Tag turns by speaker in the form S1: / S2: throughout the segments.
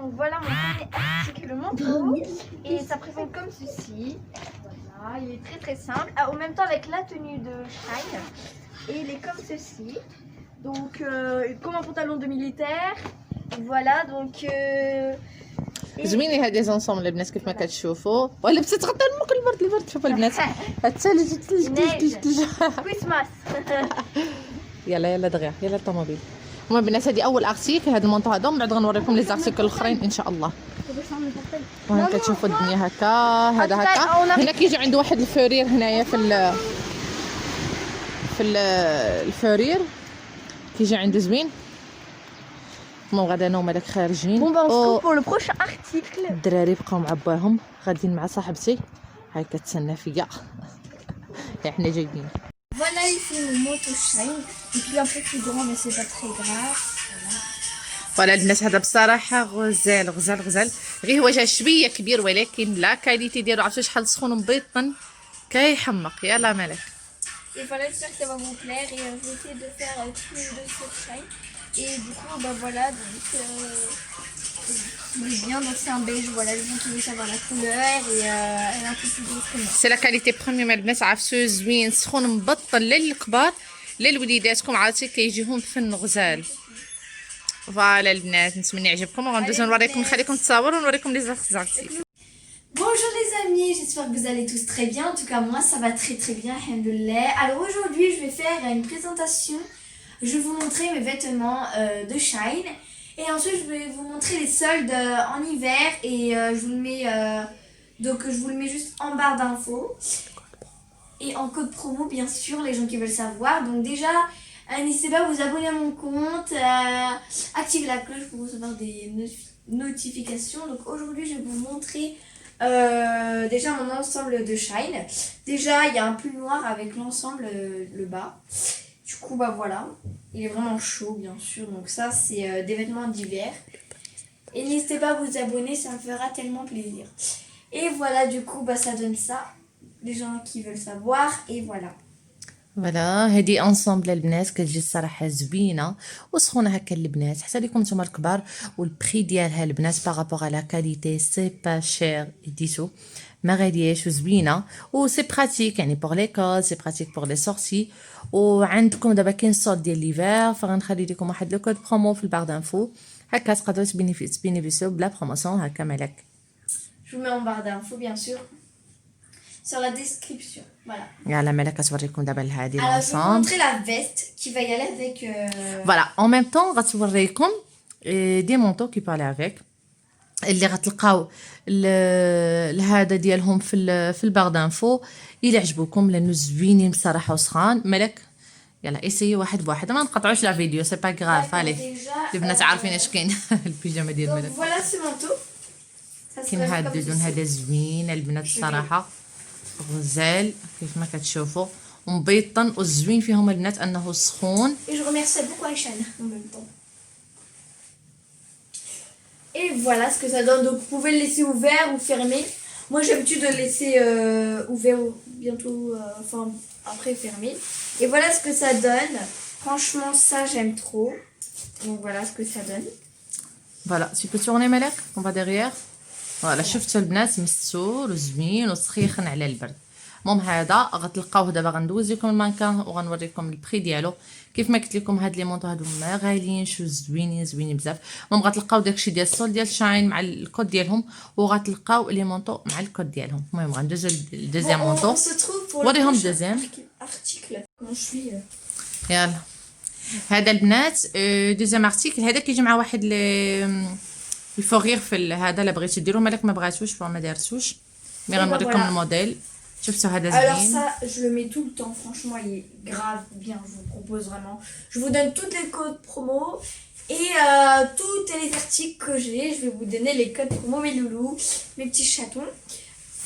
S1: Donc voilà mon premier article, le manteau. Et ça présente comme ceci. Voilà, il est très très simple. Ah, en même temps avec la tenue de Shine. Et il est comme ceci. Donc comme un pantalon de militaire. Voilà donc
S2: زوينين هاد لي زونسومبل البنات كيف ما كتشوفوا ولبست غدا المك البرد شوفوا البنات الثلج الثلج
S1: كريسماس.
S2: يلا دغيا يلا الطوموبيل. المهم البنات هذه اول ارتيكل هذا المونطو هذا ومن بعد غنوريكم لي زارتيكل الاخرين ان شاء الله. وهنا كتشوفوا الدنيا هكا هذا هكا. هنا كيجي عنده واحد الفورير هنايا في الفورير كيجي عنده زوين. المهم غدا انا ومالك خارجين.
S1: Bon bah on se retrouve pour le prochain article.
S2: الدراري بقاو مع باهم غاديين مع صاحبتي هاي كتسنى فيا. احنا جايين.
S1: Voilà ici mon moto Shine. Et puis un peu plus grand mais c'est pas très grave.
S2: فوالا البنات هذا بصراحه غزال غزال غزال. غير هو جا شويه كبير ولكن لا كاليتي ديالو عرفتوا شحال سخون مبيطن كيحمق. يلا مالك.
S1: Et voilà, j'espère que ça va vous plaire et je vais essayer de faire tous les deux sur Shine. Et du coup, bah voilà, donc il est bien, donc c'est un beige, voilà, les gens qui veulent savoir la couleur et elle est un peu plus grosse que moi.
S2: سي لا كاليتي بروميير البنات عرفتوا زوين سخون مبطن للكبار للوليداتكم عرفتي كيجيهم بفن غزال. فوالا البنات نتمنى يعجبكم وغندوزو نوريكم نخليكم تصاوروا ونوريكم لي زارتيكل.
S1: Bonjour les amis, j'espère que vous allez tous très bien. En tout cas, moi ça va très très bien. Alhamdoulilah. Alors aujourd'hui, je vais faire une présentation. Je vais vous montrer mes vêtements de Shine. Et ensuite, je vais vous montrer les soldes en hiver. Et je vous le mets, donc je vous le mets juste en barre d'infos. Et en code promo, bien sûr, les gens qui veulent savoir. Donc déjà, n'hésitez pas à vous abonner à mon compte. Activez la cloche pour recevoir des notifications. Donc aujourd'hui, je vais vous montrer déjà mon ensemble de Shine. Déjà il y a un pull noir avec l'ensemble le bas. Du coup bah voilà, il est vraiment chaud bien sûr. Donc ça c'est des vêtements d'hiver. Et n'hésitez pas à vous abonner, ça me fera tellement plaisir. Et voilà du coup bah ça donne ça. Les gens qui veulent savoir et voilà.
S2: فوالا هادي انصامبل البنات كتجي الصراحه زوينه وسخونه هكا البنات حتى ليكم نتوما الكبار. والبري ديالها البنات باغابوغ على كاليتي سي با شير ديتو ما غالياش وزوينه وسي براتيك يعني بوغ ليكول سي براتيك بوغ لي سورتي. وعندكم دابا كاين الصوت ديال ليفر فغنخلي لكم واحد لو كود برومو في البار دانفو هكا تقدروا تبينيفيسيو بلا بروموسيون هكا مالك.
S1: Je vous mets en barre d'infos bien sûr sur la description. Voilà.
S2: يلا مالك كتوريكم دابا هادي
S1: Alors je vais vous
S2: لونسومبل.
S1: montrer la veste qui va y aller avec
S2: فوالا اون ميم طون غتوريكم دي مونطو كي بارلي افيك اللي غتلقاو هذا ديالهم في البار دانفو الا عجبوكم لانه زوينين بصراحه وسخان. مالك يلا ايسيي واحد بواحد ما نقطعوش لا فيديو سي با غراف. عليه البنات عارفين اش كاين. البيجامه ديال
S1: Donc
S2: مالك
S1: voilà ce manteau. Ça se
S2: كاين
S1: passe
S2: هاد
S1: comme
S2: اللون
S1: ceci.
S2: هذا زوين البنات الصراحه غزال كيف ما كتشوفوا ومبيطن والزوين فيهم البنات انه سخون.
S1: Et je remercie beaucoup Aïchan en même temps. Et voilà ce que ça donne. Donc vous pouvez le laisser ouvert ou fermé. Moi j'ai l'habitude de le laisser ouvert ou bientôt, enfin après fermé. Et voilà ce que ça donne. Franchement ça j'aime trop. Donc voilà ce que ça donne.
S2: فوالا tu peux tourner مالك on va derrière. فوالا شفتوا البنات مستور وزوين وسخيخن على البرد. المهم هذا غتلقاوه دابا غندوز لكم المانكان وغنوريكم البري ديالو. كيف ما قلت لكم هاد لي مونطو هادو ما غاليينش وزوينين بزاف. المهم غتلقاو داكشي ديال السول ديال شاين مع الكود ديالهم وغتلقاو لي مونطو مع الكود ديالهم. المهم غندوزو الدوزيام مونطو.
S1: On se trouve pour
S2: وريهم
S1: le
S2: الدوزيام.
S1: article. Comment je suis
S2: يلا هذا البنات دوزيام ارتيكل هذا كيجي مع واحد الفوغير في هذا لا بغيتو ديرو مالك ما بغاتوش ما دارتوش مي غنوريكم الموديل. شفتوا هذا
S1: Alors
S2: زوين.
S1: ça, je le mets tout le temps, franchement, il est grave bien, je vous propose vraiment. Je vous donne toutes les codes promo et tous les articles que j'ai, je vais vous donner les codes promo, mes loulous, mes petits chatons.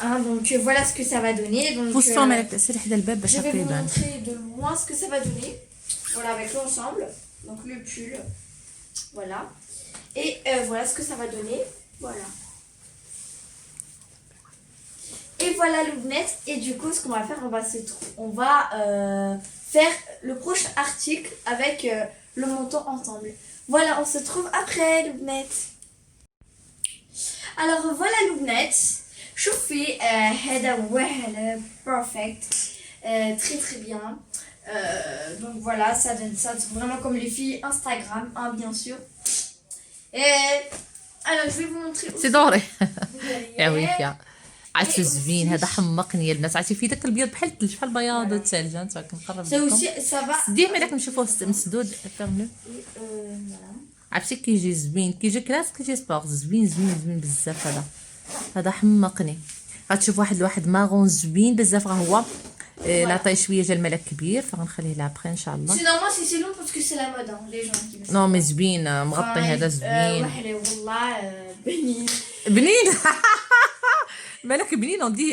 S1: Hein, donc voilà ce que ça va donner. Donc,
S2: بوستو مالك سير حدا الباب باش
S1: je vais
S2: هكا
S1: vous
S2: يبان.
S1: montrer de loin ce que ça va donner. Voilà, avec l'ensemble, donc le pull, voilà. Et voilà ce que ça va donner, voilà. Et voilà le net. Et du coup, ce qu'on va faire, on va faire le prochain article avec le montant ensemble. Voilà, on se trouve après le net. Alors voilà البنات شوفي هذا واحد perfect très très bien. Donc voilà, ça donne ça vraiment comme les filles Instagram, hein, bien sûr. Et alors je vais vous montrer aussi
S2: سي دوري
S1: derrière.
S2: يا ويفيا. عرفتي زوين هذا حمقني يا البنات. عرفتي في داك البيض بحال الثلج بحال البياض والثلج. انت كنقرب
S1: Ça
S2: لكم
S1: aussi, ça va.
S2: ديما داك نشوفوه مسدود فهملو.
S1: Voilà.
S2: عرفتي كيجي زوين كيجي كلاس كيجي سبور زوين زوين زوين بزاف. هذا حمقني. غتشوف واحد الواحد ماغون زوين بزاف راه هو نعطيه شويه ديال الملح كبير فغنخليه لابخي ان شاء الله.
S1: C'est normal si c'est long parce que c'est la mode, hein, les gens qui me
S2: نو مي زوين مغطي هذا زوين
S1: واحد والله بنين.
S2: بنين. مالك بنين اون دي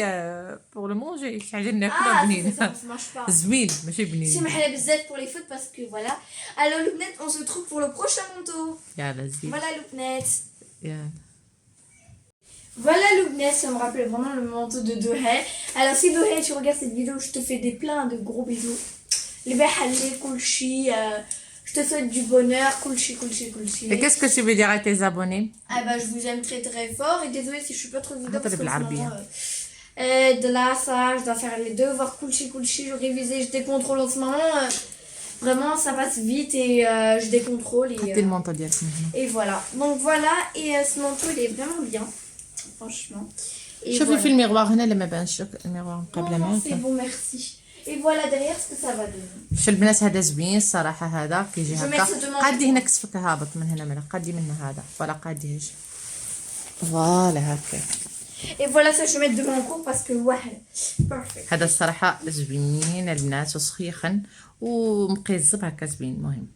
S2: بور لو مونجي حاجه ناكلها بنين.
S1: ça marche pas.
S2: زوين ماشي
S1: C'est
S2: بنين.
S1: محلى بزاف pour les foot parce que voilà. Alors le net, on se retrouve pour le prochain manteau.
S2: يلا زين
S1: Voilà le net.
S2: يلا.
S1: Voilà Loubnes, ça me rappelle vraiment le manteau de Dohé. Alors si Dohé, tu regardes cette vidéo, je te fais des plein de gros bisous. Les Behali, Kulchi, je te souhaite du bonheur, Kulchi, Kulchi, Kulchi.
S2: Et qu'est-ce que tu veux dire à tes abonnés?
S1: Ah bah je vous aime très très fort et désolée si je suis pas trop vidéo parce que
S2: بالعربية.
S1: de là ça, je dois faire les devoirs Kulchi, Kulchi, je révisais, je décontrôle en ce moment. Vraiment ça passe vite et je décontrôle et,
S2: حطي المونطو ديالك من هنا.
S1: et voilà. Donc voilà et ce manteau il est vraiment bien. Franchement. Et
S2: شوفي
S1: voilà.
S2: في الميغوار هنا اللي ما بانش الميغوار مقابله
S1: Non,
S2: معاك.
S1: c'est bon, merci. Et voilà derrière ce que ça va donner.
S2: شوف البنات هذا زوين الصراحه. هذا كيجي
S1: جو
S2: هكا
S1: ميكس دو
S2: قادي هنا كتفك هابط من هنا من قادي من هذا ولا قادي هاج فوالا هكا.
S1: Et voilà ça je vais mettre devant mon cours parce que ouais, perfect.
S2: هذا الصراحه زوين البنات وسخيخن ومقزب هكا زوين. المهم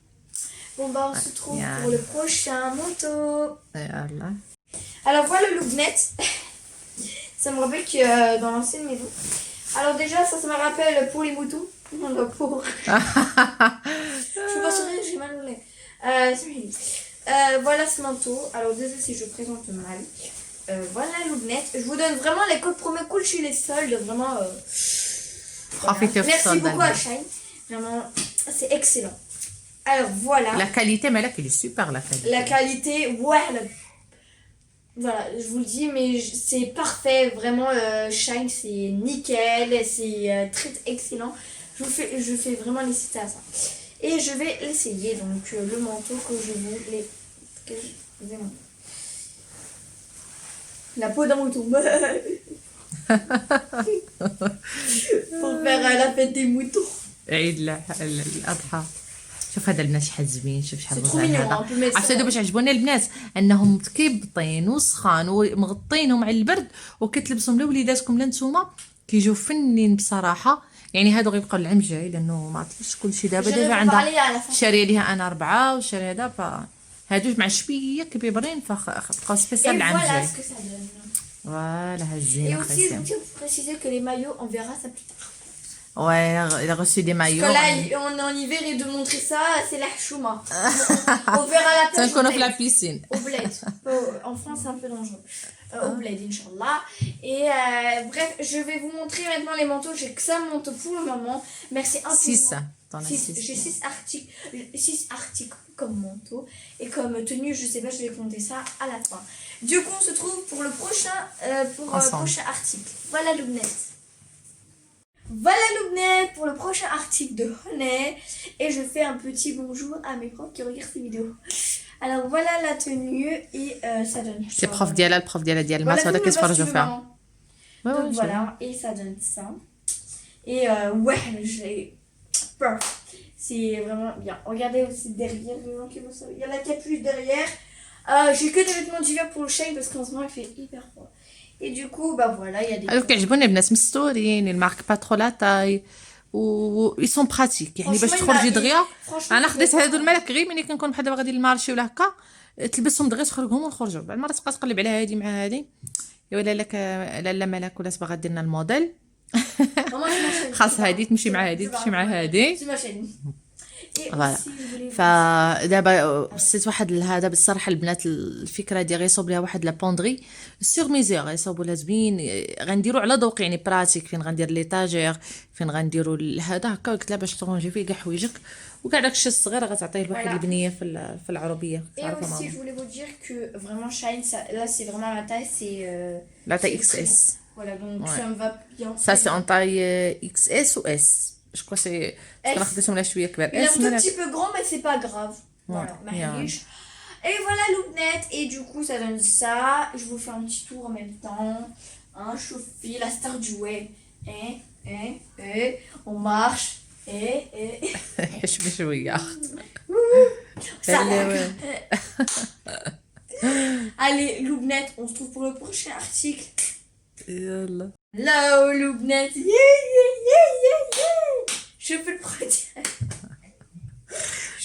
S1: Bon bah on se trouve
S2: Yeah.
S1: pour le prochain manteau.
S2: يلا.
S1: Alors voilà le look net. Ça me rappelle que dans l'ancienne maison. Alors déjà ça me rappelle pour les moutons. Non, non, pour. Je suis pas sourire, j'ai mal au lait. Voilà ce manteau. Alors désolé si je présente mal. Voilà le look net. Je vous donne vraiment les codes promo cool chez les soldes. Vraiment.
S2: Profitez
S1: Merci
S2: soldes,
S1: beaucoup à
S2: Anne.
S1: Shine. Vraiment, c'est excellent. Alors voilà.
S2: La qualité مالك elle est super la qualité.
S1: La qualité, ouais. Voilà, je vous le dis, mais c'est parfait. Vraiment, Shine, c'est nickel. C'est très excellent. Je fais vraiment les cités à ça. Et je vais l'essayer. Donc, le manteau que je voulais. La peau d'un mouton. Pour faire la fête des moutons.
S2: عيد الاضحى. شوف هذا البنات شحال زوين. شوف شحال
S1: C'est trop
S2: غزال
S1: mignon,
S2: هذا.
S1: on peut mettre
S2: عرفتي
S1: ça.
S2: باش عجبوني البنات انهم كيبطين وسخان ومغطينهم على البرد وكتلبسهم لوليداتكم لانتوما كيجيو فنين بصراحه. يعني هادو غيبقاو العام الجاي لانه ما عرفتش كلشي دابا
S1: Je vais vous
S2: عندها
S1: parler à la fin.
S2: شاريه ليها انا 4 وشاري هذا هادو مع شويه كبيبرين فبقاو
S1: Et
S2: سبيسيال العام
S1: voilà
S2: الجاي.
S1: ce que ça donne.
S2: فوالا ها
S1: Et
S2: الزينه
S1: aussi, je
S2: خايسين.
S1: tiens à préciser que les maillots, on verra ça plus tard.
S2: Ouais, il a reçu des maillots.
S1: Parce que là, on est en hiver et de montrer ça, c'est la chouma. On verra la
S2: C'est
S1: plage
S2: qu'on
S1: au
S2: offre la
S1: bled.
S2: piscine.
S1: Au bled. En France, c'est un peu dangereux. Au bled, Inch'Allah. Et bref, je vais vous montrer maintenant les manteaux. J'ai que ça manteau pour le moment. Merci infiniment.
S2: 6. T'en as 6.
S1: J'ai 6 articles comme manteau. Et comme tenue, je sais pas, je vais compter ça à la fin. Du coup, on se trouve pour le prochain, prochain article. Voilà Loubnet. Voilà Loubnet pour le prochain article de Honey. Et je fais un petit bonjour à mes profs qui regardent ces vidéos. Alors voilà la tenue et ça donne ça.
S2: C'est prof ديالها ديال
S1: Voilà
S2: الماس هذا
S1: tout le
S2: كيتفرجوا
S1: veste de
S2: فيها.
S1: maman.
S2: Ouais,
S1: Donc
S2: ouais,
S1: voilà, et ça donne ça. Et ouais, j'ai peur. C'est vraiment bien. Regardez aussi derrière, les gens qui vont savoir. Il y a la capuche derrière. J'ai que des vêtements d'hiver pour le Shine parce qu'en ce moment il fait hyper froid. Et du coup, bah voilà, il y a des.
S2: هذوك كيعجبوني البنات مستورين المارك با ترو لا تاي و ils sont pratiques يعني باش
S1: Franchement,
S2: تخرجي
S1: il-
S2: دغيا.
S1: franchement,
S2: انا
S1: il
S2: خديت
S1: est-
S2: هادو المالك غير ملي كنكون بحال دابا غادي للمارشي ولا هكا تلبسهم دغيا تخرجهم ونخرجوا. بعد المرات تبقى تقلب على هادي مع هادي يا ولا لك لاله مالك ولا باغا دير لنا الموديل
S1: Maman, c'est ma chaîne.
S2: خاص هادي تمشي مع هادي تمشي مع هادي.
S1: C'est ma chaîne. Et
S2: فوالا
S1: aussi, je voulais
S2: فدابا بصيت واحد هذا بالصراحه البنات الفكره ديالي يصوب ليها واحد لابوندري سور ميزور يصوبوا لها زوين غنديروا على ذوق يعني براتيك فين غندير لي تاجير فين غنديروا هذا هكا قلت لها باش ترونجي فيه كاع حوايجك وكاع داكشي الصغير غتعطيه لواحد
S1: Voilà.
S2: البنيه في العربيه
S1: Et
S2: تعرفوا
S1: aussi,
S2: ماما
S1: je voulais vous dire que vraiment Shine, là c'est vraiment la taille, c'est.
S2: لا تاي
S1: c'est
S2: اكس
S1: très bien.
S2: اس
S1: Voilà, donc
S2: Ouais.
S1: ça me va bien.
S2: Ça c'est en taille XS ou S. Je crois que c'est
S1: S.
S2: كنخدم ولا شويه كبير
S1: Il est un
S2: S
S1: tout
S2: مالك.
S1: petit peu grand, mais c'est pas grave. Voilà,
S2: Ouais, yeah.
S1: معليش. Et voilà Loupnet, et du coup ça donne ça. Je vous fais un petit tour en même temps. Hein, Choufi, la star du web. On marche.
S2: حش بشويه.
S1: Ça.
S2: Ouais.
S1: Allez Loupnet, on se trouve pour le prochain article.
S2: يلا.
S1: Hello Loupnet. Je fais le prochain.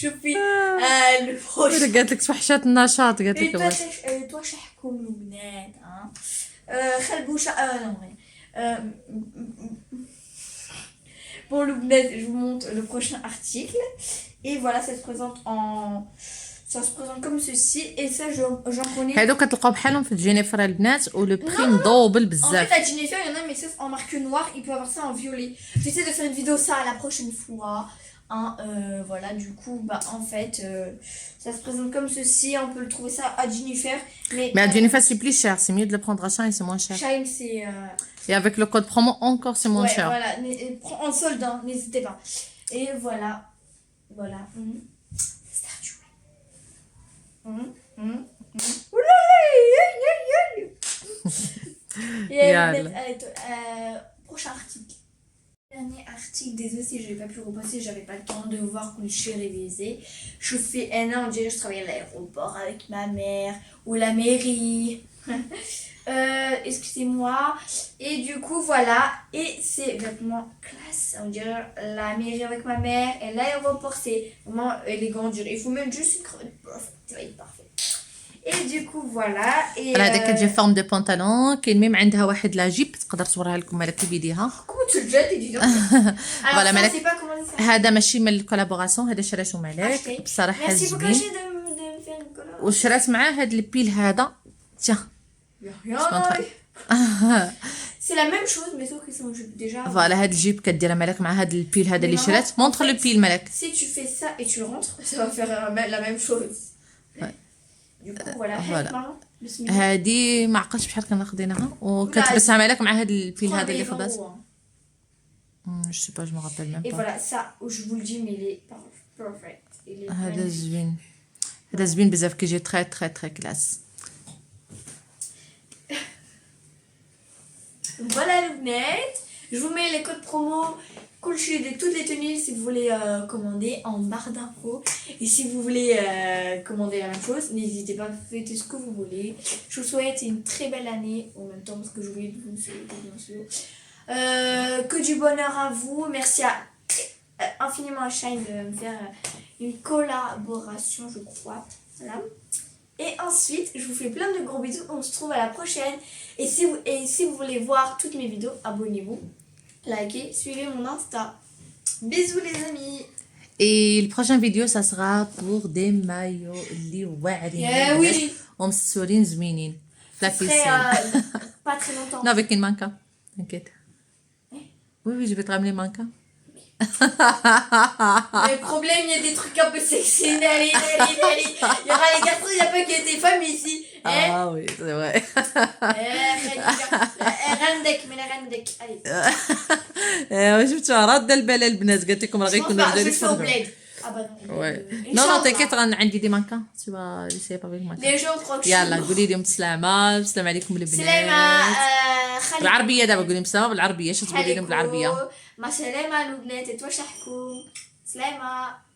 S1: Je fais le prochain.
S2: قالت لك توحشات النشاط قالت
S1: Et
S2: لك واش.
S1: toi شحكم لبنات خلبوشة non mais pour Loubnet, je vous montre le prochain article et voilà ça se présente comme ceci et ça j'en connais.
S2: هادو كتلقاو بحالهم في جينيفر البنات ولو بري مضوبل
S1: En fait
S2: بزاف.
S1: à Jennifer il y en a mais sauf en marque noire il peut avoir ça en violet. J'essaie de faire une vidéo ça la prochaine fois. Hein, voilà du coup bah en fait ça se présente comme ceci, on peut le trouver ça à Jennifer
S2: Mais à Jennifer c'est plus cher, c'est mieux de le prendre à Shine, c'est moins cher.
S1: Shine c'est
S2: Et avec le code promo encore c'est moins
S1: ouais,
S2: cher.
S1: voilà, prends en solde, hein, n'hésitez pas. Et voilà. Voilà. Star du web. Et
S2: Yalla.
S1: prochain article. Dernier article, désolé si je n'ai pas pu repasser, j'avais pas le temps de voir que je suis révisée. Je fais un an, on dirait que je travaillais à l'aéroport avec ma mère ou la mairie. Excusez-moi. Et du coup, voilà. Et c'est vêtements classe. On dirait la mairie avec ma mère et l'aéroport, c'est vraiment élégant. On dirait. Il faut mettre juste une crevette. Ça va être parfait. Et du coup, voilà. Et
S2: انا هذا كتجي فورم دو بونطالون كاين ميم عندها واحد لا جيب تقدر تصورها لكم مالك بيديها.
S1: comment tu le jettes et dis donc. Alors,
S2: Voilà,
S1: ça,
S2: Malek.
S1: on sait pas comment ça.
S2: هذا ماشي من الكولابوراسيون هذا شراتو مالك
S1: Acheté.
S2: بصراحه
S1: Merci beaucoup
S2: زوين
S1: de me faire une collab.
S2: وشرات معاه هاد البيل هذا تيا
S1: Rien. C'est la même chose, mais sauf qu'ils sont déjà.
S2: فوالا هاد الجيب كديرها مالك مع هاد البيل هذا اللي شرات مونطخ لو بيل مالك.
S1: Si tu fais ça et tu rentres, ça va faire la même chose.
S2: Ouais.
S1: Du coup, voilà.
S2: Voilà.
S1: Maman, bismillah.
S2: هادي ما عقلتش بحال كنا خديناها وكتلبسها مالك مع هاد البيل هذا اللي
S1: Prends
S2: خدات.
S1: les euros, hein.
S2: جو سي با جو مو رابيل ميم
S1: Et
S2: با.
S1: voilà, ça, je vous le dis, mais il est perfect. Il est
S2: هذا
S1: magnifique.
S2: زوين هذا زوين بزاف كيجي تري تري تري كلاس.
S1: Voilà le net. Je vous mets les codes promo Coolchi de toutes les tenues si vous voulez commander en barre d'infos. Et si vous voulez commander la même chose, n'hésitez pas, faites ce que vous voulez. Je vous souhaite une très belle année en même temps parce que je voulais vous souhaiter bien sûr. Que du bonheur à vous. Merci infiniment à Shine de me faire une collaboration, je crois. Voilà. Et ensuite, je vous fais plein de gros bisous. On se trouve à la prochaine. Et si vous voulez voir toutes mes vidéos, abonnez-vous, likez, suivez mon Insta. Bisous les amis.
S2: Et le prochain vidéo ça sera pour des maillots اللي واعرين
S1: Yeah, oui.
S2: ومسورين زوينين في لا
S1: Ce serait
S2: بيسين.
S1: pas très longtemps.
S2: Non, avec une manca. T'inquiète. Oui, oui, je vais te ramener manca.
S1: Le problème, il y a des trucs un peu sexy. Allez. Il y aura les garçons, il n'y a pas que des femmes ici.
S2: Ah oui, c'est vrai.
S1: Randek, mais la Randek. Allez.
S2: شفتوا راد البال البنات قالت لكم راه
S1: Je pense
S2: غيكونوا
S1: pas, je
S2: غادي
S1: le fais au
S2: يتفرجوا.
S1: bled. Ah bah non.
S2: Ouais.
S1: Inch'Allah.
S2: Non, non, t'inquiète, راه عندي دي مانكا. Tu vas essayer avec manca.
S1: Les gens croient que je
S2: يلا
S1: suis
S2: قولي لهم بسلامة، السلام عليكم
S1: سلامة
S2: البنات.
S1: خليكم
S2: بالعربية دابا قولي لهم بسلامة بالعربية، اش تقولي لهم بالعربية؟
S1: مع سلامة البنات توشحكم سلامة.